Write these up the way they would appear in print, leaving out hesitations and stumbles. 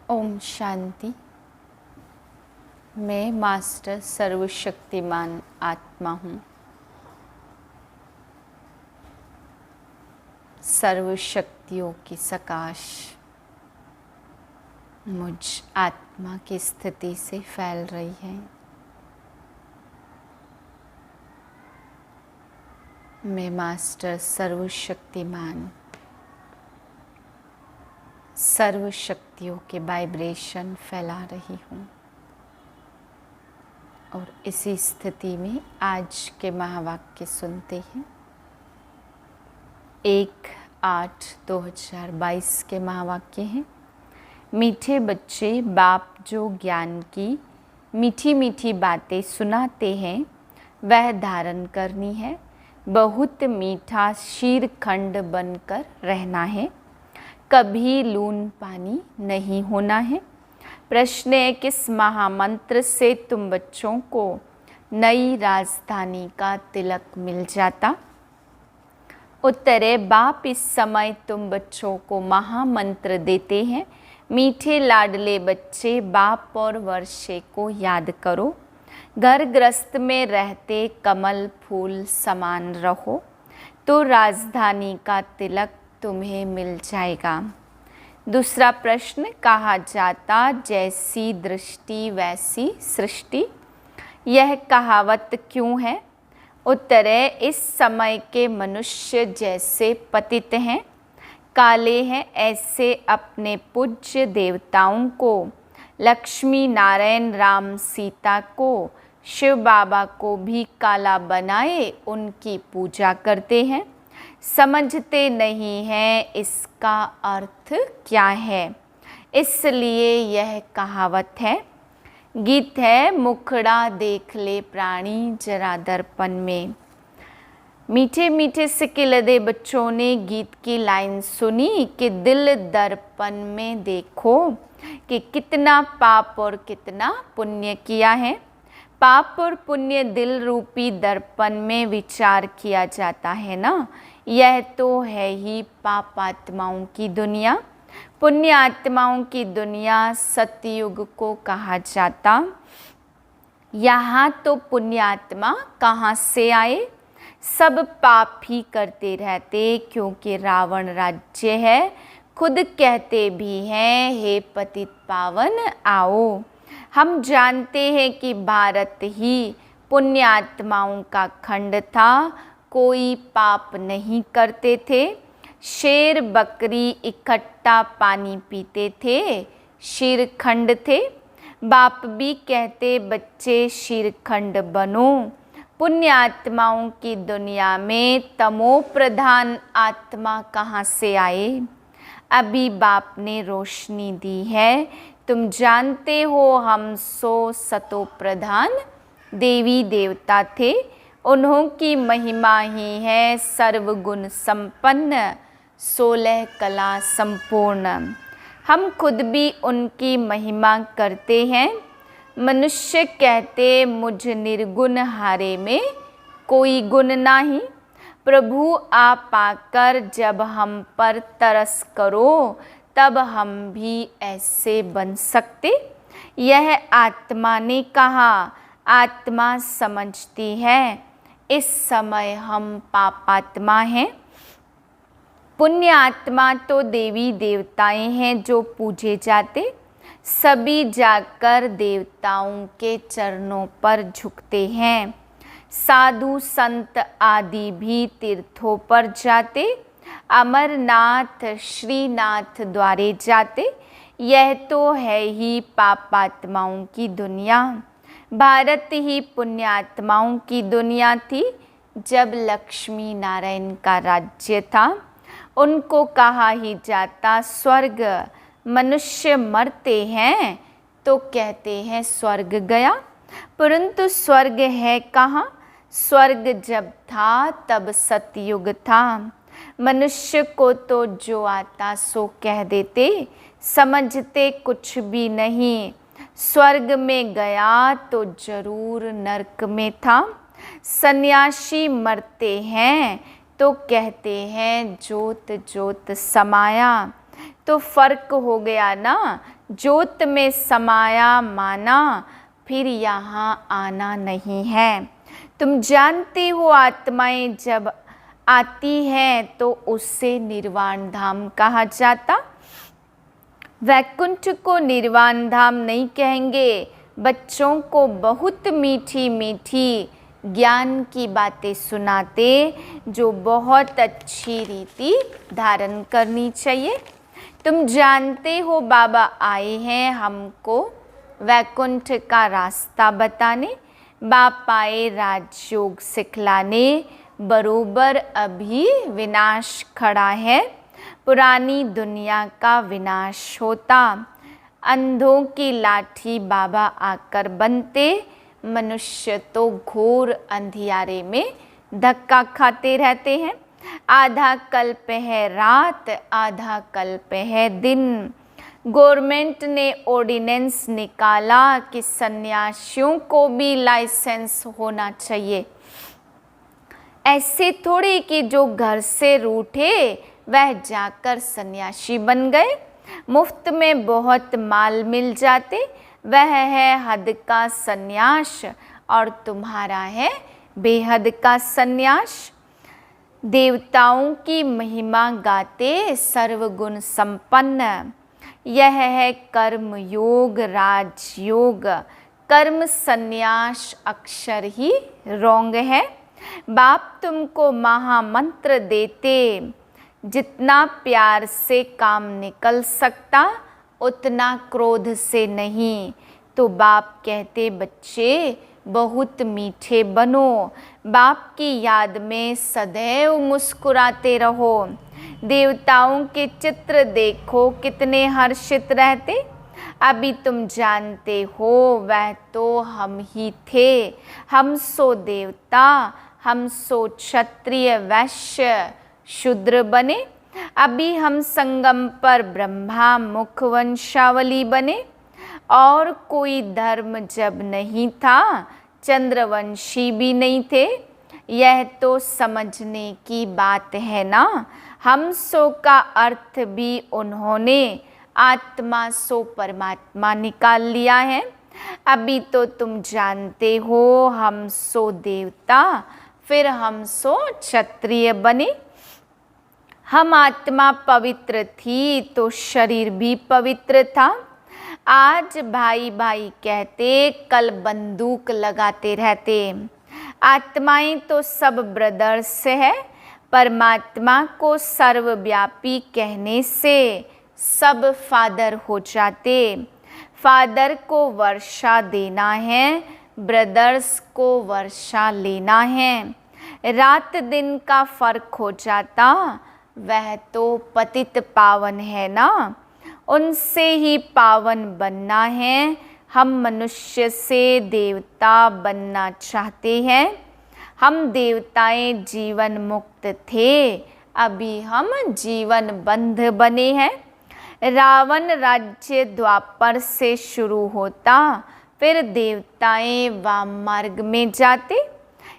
ओम शांति। मैं मास्टर सर्वशक्तिमान आत्मा हूँ। सर्व शक्तियों की सकाश मुझ आत्मा की स्थिति से फैल रही है। मैं मास्टर सर्वशक्तिमान सर्व शक्तियों के वाइब्रेशन फैला रही हूँ और इसी स्थिति में आज के महावाक्य सुनते हैं। 1/8/2022 के महावाक्य हैं। मीठे बच्चे, बाप जो ज्ञान की मीठी मीठी बातें सुनाते हैं वह धारण करनी है। बहुत मीठा शीरखंड बनकर रहना है। कभी लून पानी नहीं होना है। प्रश्न है, किस महामंत्र से तुम बच्चों को नई राजधानी का तिलक मिल जाता? उत्तर है, बाप इस समय तुम बच्चों को महामंत्र देते हैं। मीठे लाडले बच्चे, बाप और वर्षे को याद करो। घर गृहस्थ में रहते कमल फूल समान रहो तो राजधानी का तिलक तुम्हें मिल जाएगा। दूसरा प्रश्न, कहा जाता जैसी दृष्टि वैसी सृष्टि, यह कहावत क्यों है? उत्तर है, इस समय के मनुष्य जैसे पतित हैं, काले हैं, ऐसे अपने पूज्य देवताओं को, लक्ष्मी नारायण राम सीता को, शिव बाबा को भी काला बनाए उनकी पूजा करते हैं। समझते नहीं हैं इसका अर्थ क्या है, इसलिए यह कहावत है। गीत है, मुखड़ा देख ले प्राणी जरा दर्पण में। मीठे मीठे से किलदे बच्चों ने गीत की लाइन सुनी कि दिल दर्पण में देखो कि कितना पाप और कितना पुण्य किया है। पाप और पुण्य दिल रूपी दर्पण में विचार किया जाता है ना। यह तो है ही पाप आत्माओं की दुनिया। पुण्य आत्माओं की दुनिया सतयुग को कहा जाता। यहाँ तो पुण्य आत्मा कहाँ से आए? सब पाप ही करते रहते, क्योंकि रावण राज्य है। खुद कहते भी हैं, हे पतित पावन आओ। हम जानते हैं कि भारत ही पुण्य आत्माओं का खंड था। कोई पाप नहीं करते थे। शेर बकरी इकट्ठा पानी पीते थे, शीरखंड थे। बाप भी कहते बच्चे शीरखंड बनो। पुण्य आत्माओं की दुनिया में तमो प्रधान आत्मा कहाँ से आए? अभी बाप ने रोशनी दी है। तुम जानते हो हम सतो प्रधान देवी देवता थे। उन्हों की महिमा ही है सर्वगुण संपन्न, 16 कला संपूर्ण। हम खुद भी उनकी महिमा करते हैं। मनुष्य कहते मुझ निर्गुण हारे में कोई गुण नहीं। प्रभु आप आकर जब हम पर तरस करो तब हम भी ऐसे बन सकते। यह आत्मा ने कहा। आत्मा समझती है इस समय हम पापात्मा हैं। पुण्य आत्मा तो देवी देवताएं हैं जो पूजे जाते। सभी जाकर देवताओं के चरणों पर झुकते हैं। साधु संत आदि भी तीर्थों पर जाते। अमरनाथ श्रीनाथ द्वारे जाते। यह तो है ही पापात्माओं की दुनिया। भारत ही पुण्यात्माओं की दुनिया थी। जब लक्ष्मी नारायण का राज्य था, उनको कहा ही जाता स्वर्ग। मनुष्य मरते हैं तो कहते हैं स्वर्ग गया, परंतु स्वर्ग है कहाँ? स्वर्ग जब था तब सतयुग था। मनुष्य को तो जो आता सो कह देते, समझते कुछ भी नहीं। स्वर्ग में गया तो जरूर नरक में था। सन्यासी मरते हैं तो कहते हैं ज्योत ज्योत समाया। तो फर्क हो गया ना, जोत में समाया माना, फिर यहाँ आना नहीं है। तुम जानते हो आत्माएं जब आती हैं तो उससे निर्वाण धाम कहा जाता। वैकुंठ को निर्वाण धाम नहीं कहेंगे। बच्चों को बहुत मीठी मीठी ज्ञान की बातें सुनाते, जो बहुत अच्छी रीति धारण करनी चाहिए। तुम जानते हो बाबा आए हैं हमको वैकुंठ का रास्ता बताने। बाप आए राजयोग सिखलाने, बरोबर अभी विनाश खड़ा है। पुरानी दुनिया का विनाश होता, अंधों की लाठी बाबा आकर बनते। मनुष्य तो घोर अंधियारे में धक्का खाते रहते हैं। आधा कल्प है रात, आधा कल्प है दिन। गवर्नमेंट ने ऑर्डिनेंस निकाला कि सन्यासियों को भी लाइसेंस होना चाहिए। ऐसे थोड़ी कि जो घर से रूठे वह जाकर सन्यासी बन गए। मुफ्त में बहुत माल मिल जाते, वह है हद का सन्यास, और तुम्हारा है बेहद का सन्यास। देवताओं की महिमा गाते सर्वगुण संपन्न, यह है कर्म योग राजयोग। कर्म सन्यास अक्षर ही रोंग है। बाप तुमको महामंत्र देते, जितना प्यार से काम निकल सकता उतना क्रोध से नहीं। तो बाप कहते बच्चे बहुत मीठे बनो, बाप की याद में सदैव मुस्कुराते रहो। देवताओं के चित्र देखो कितने हर्षित रहते। अभी तुम जानते हो वह तो हम ही थे। हम सो देवता, हम सो क्षत्रिय वैश्य शूद्र बने। अभी हम संगम पर ब्रह्मा मुख वंशावली बने। और कोई धर्म जब नहीं था, चंद्रवंशी भी नहीं थे। यह तो समझने की बात है ना। हम सो का अर्थ भी उन्होंने आत्मा सो परमात्मा निकाल लिया है। अभी तो तुम जानते हो हम सो देवता, फिर हम सो क्षत्रिय बने। हम आत्मा पवित्र थी तो शरीर भी पवित्र था। आज भाई भाई कहते, कल बंदूक लगाते रहते। आत्माएं तो सब ब्रदर्स है। परमात्मा को सर्वव्यापी कहने से सब फादर हो जाते। फादर को वर्षा देना है, ब्रदर्स को वर्षा लेना है। रात दिन का फर्क हो जाता, वह तो पतित पावन है ना। उनसे ही पावन बनना है। हम मनुष्य से देवता बनना चाहते हैं। हम देवताएं जीवन मुक्त थे, अभी हम जीवन बंध बने हैं। रावण राज्य द्वापर से शुरू होता, फिर देवताएं वाम मार्ग में जाते।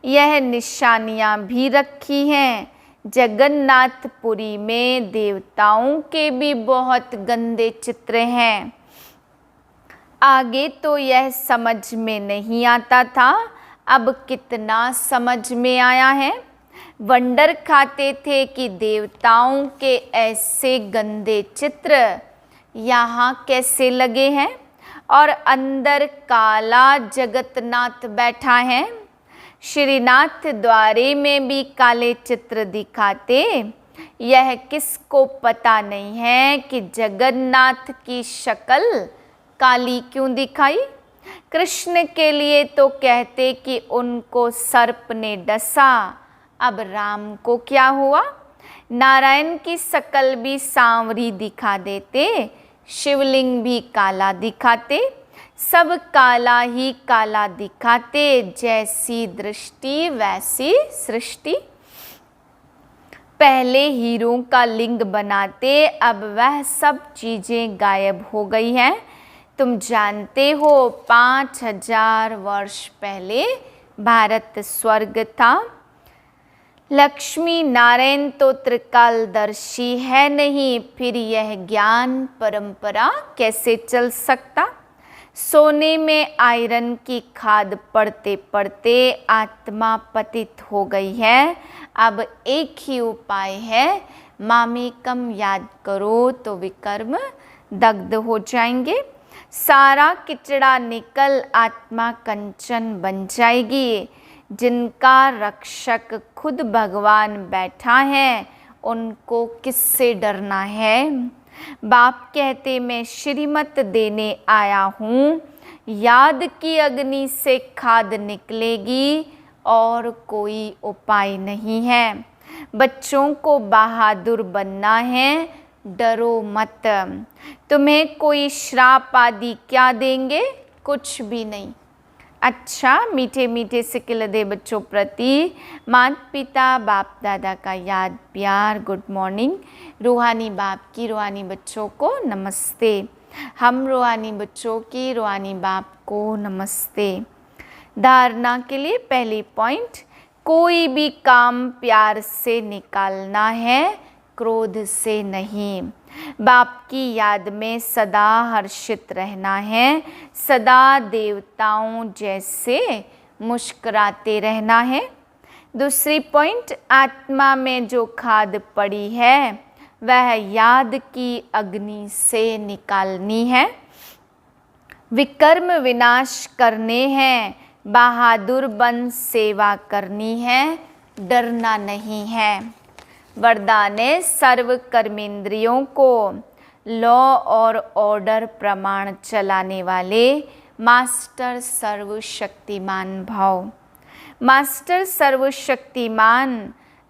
यह निशानियां भी रखी हैं। जगन्नाथपुरी में देवताओं के भी बहुत गंदे चित्र हैं। आगे तो यह समझ में नहीं आता था, अब कितना समझ में आया है। वंडर खाते थे कि देवताओं के ऐसे गंदे चित्र यहाँ कैसे लगे हैं, और अंदर काला जगन्नाथ बैठा है। श्रीनाथ द्वारे में भी काले चित्र दिखाते। यह किसको पता नहीं है कि जगन्नाथ की शक्ल काली क्यों दिखाई। कृष्ण के लिए तो कहते कि उनको सर्प ने डसा, अब राम को क्या हुआ। नारायण की शक्ल भी सांवरी दिखा देते, शिवलिंग भी काला दिखाते। सब काला ही काला दिखाते, जैसी दृष्टि वैसी सृष्टि। पहले हीरों का लिंग बनाते, अब वह सब चीज़ें गायब हो गई हैं। तुम जानते हो 5000 वर्ष पहले भारत स्वर्ग था। लक्ष्मी नारायण तो त्रिकालदर्शी है नहीं, फिर यह ज्ञान परंपरा कैसे चल सकता। सोने में आयरन की खाद पड़ते पड़ते आत्मा पतित हो गई है। अब एक ही उपाय है, मामेकम याद करो तो विकर्म दग्ध हो जाएंगे। सारा किचड़ा निकल आत्मा कंचन बन जाएगी। जिनका रक्षक खुद भगवान बैठा है, उनको किससे डरना है। बाप कहते मैं श्रीमत देने आया हूँ, याद की अग्नि से खाद निकलेगी और कोई उपाय नहीं है। बच्चों को बहादुर बनना है, डरो मत। तुम्हें कोई श्राप आदि क्या देंगे, कुछ भी नहीं। अच्छा, मीठे मीठे सिकिलदे बच्चों प्रति माता पिता बाप दादा का याद प्यार गुड मॉर्निंग। रूहानी बाप की रूहानी बच्चों को नमस्ते। हम रूहानी बच्चों की रूहानी बाप को नमस्ते। धारणा के लिए पहली पॉइंट, कोई भी काम प्यार से निकालना है, क्रोध से नहीं। बाप की याद में सदा हर्षित रहना है, सदा देवताओं जैसे मुस्कुराते रहना है। दूसरी पॉइंट, आत्मा में जो खाद पड़ी है वह याद की अग्नि से निकालनी है। विकर्म विनाश करने हैं, बहादुर बन सेवा करनी है, डरना नहीं है। वरदान है, सर्व कर्मेंद्रियों को लॉ और ऑर्डर प्रमाण चलाने वाले मास्टर सर्वशक्तिमान भाव। मास्टर सर्वशक्तिमान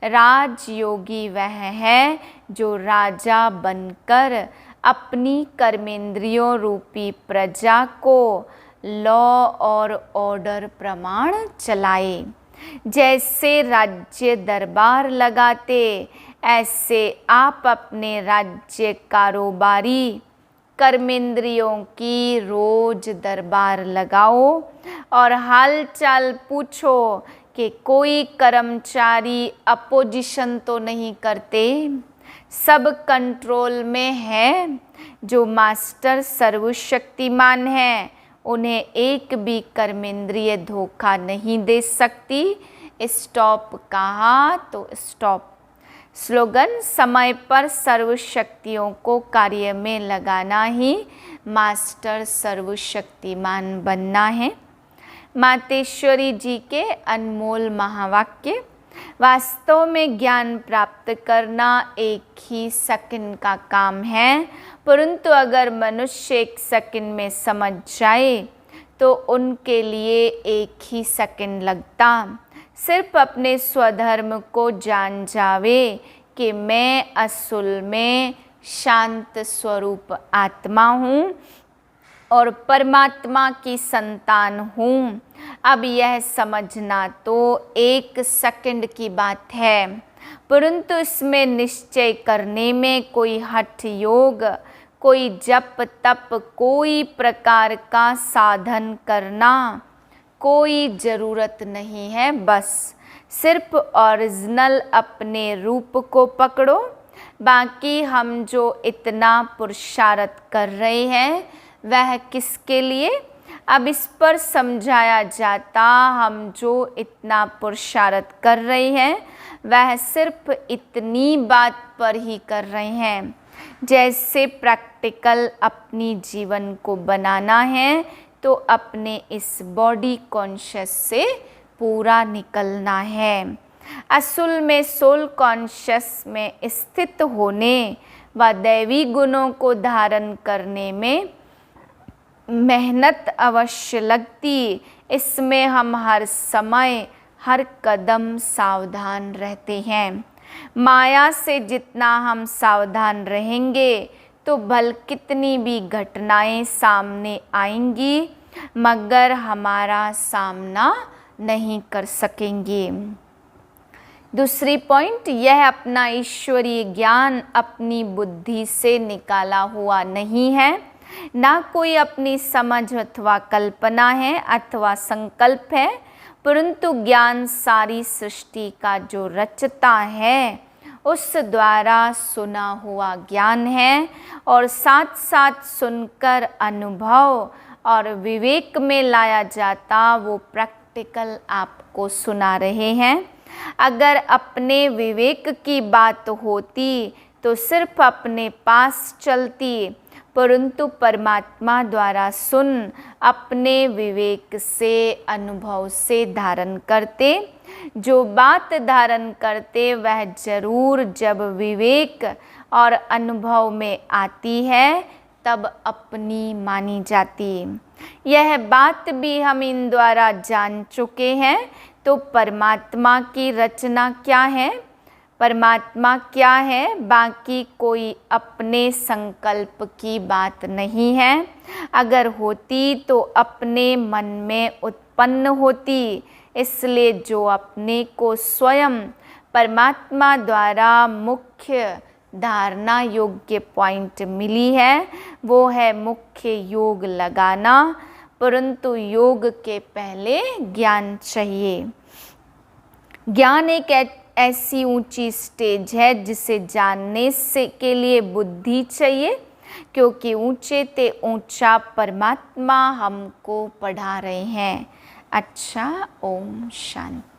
राजयोगी वह है जो राजा बनकर अपनी कर्मेंद्रियों रूपी प्रजा को लॉ और ऑर्डर प्रमाण चलाए। जैसे राज्य दरबार लगाते, ऐसे आप अपने राज्य कारोबारी कर्मेंद्रियों की रोज दरबार लगाओ और हाल चाल पूछो कि कोई कर्मचारी अपोजिशन तो नहीं करते, सब कंट्रोल में है। जो मास्टर सर्वशक्तिमान है, उन्हें एक भी कर्मेंद्रिय धोखा नहीं दे सकती। स्टॉप कहा तो स्टॉप। स्लोगन, समय पर सर्व शक्तियों को कार्य में लगाना ही मास्टर सर्वशक्तिमान बनना है। मातेश्वरी जी के अनमोल महावाक्य। वास्तव में ज्ञान प्राप्त करना एक ही सेकंड का काम है, परंतु अगर मनुष्य एक सेकंड में समझ जाए तो उनके लिए एक ही सेकंड लगता। सिर्फ अपने स्वधर्म को जान जावे कि मैं असल में शांत स्वरूप आत्मा हूँ और परमात्मा की संतान हूँ। अब यह समझना तो एक सेकंड की बात है, परंतु इसमें निश्चय करने में कोई हठ योग, कोई जप तप, कोई प्रकार का साधन करना कोई ज़रूरत नहीं है। बस सिर्फ ओरिजिनल अपने रूप को पकड़ो। बाकी हम जो इतना पुरुषार्थ कर रहे हैं वह किसके लिए? अब इस पर समझाया जाता, हम जो इतना पुरुषार्थ कर रहे हैं वह सिर्फ इतनी बात पर ही कर रहे हैं, जैसे प्रैक्टिकल अपनी जीवन को बनाना है तो अपने इस बॉडी कॉन्शियस से पूरा निकलना है। असल में सोल कॉन्शियस में स्थित होने व दैवी गुणों को धारण करने में मेहनत अवश्य लगती। इसमें हम हर समय हर कदम सावधान रहते हैं। माया से जितना हम सावधान रहेंगे तो भल कितनी भी घटनाएं सामने आएंगी मगर हमारा सामना नहीं कर सकेंगे। दूसरी पॉइंट, यह अपना ईश्वरीय ज्ञान अपनी बुद्धि से निकाला हुआ नहीं है, ना कोई अपनी समझ अथवा कल्पना है अथवा संकल्प है, परंतु ज्ञान सारी सृष्टि का जो रचता है उस द्वारा सुना हुआ ज्ञान है, और साथ साथ सुनकर अनुभव और विवेक में लाया जाता वो प्रैक्टिकल आपको सुना रहे हैं। अगर अपने विवेक की बात होती तो सिर्फ अपने पास चलती, परंतु परमात्मा द्वारा सुन अपने विवेक से अनुभव से धारण करते। जो बात धारण करते वह जरूर जब विवेक और अनुभव में आती है तब अपनी मानी जाती। यह बात भी हम इन द्वारा जान चुके हैं। तो परमात्मा की रचना क्या है, परमात्मा क्या है, बाकी कोई अपने संकल्प की बात नहीं है। अगर होती तो अपने मन में उत्पन्न होती, इसलिए जो अपने को स्वयं परमात्मा द्वारा मुख्य धारणा योग्य पॉइंट मिली है वो है मुख्य योग लगाना, परंतु योग के पहले ज्ञान चाहिए। ज्ञान एक ऐसी ऊंची स्टेज है जिसे जानने से के लिए बुद्धि चाहिए, क्योंकि ऊंचे ते ऊंचा परमात्मा हमको पढ़ा रहे हैं। अच्छा, ओम शांति।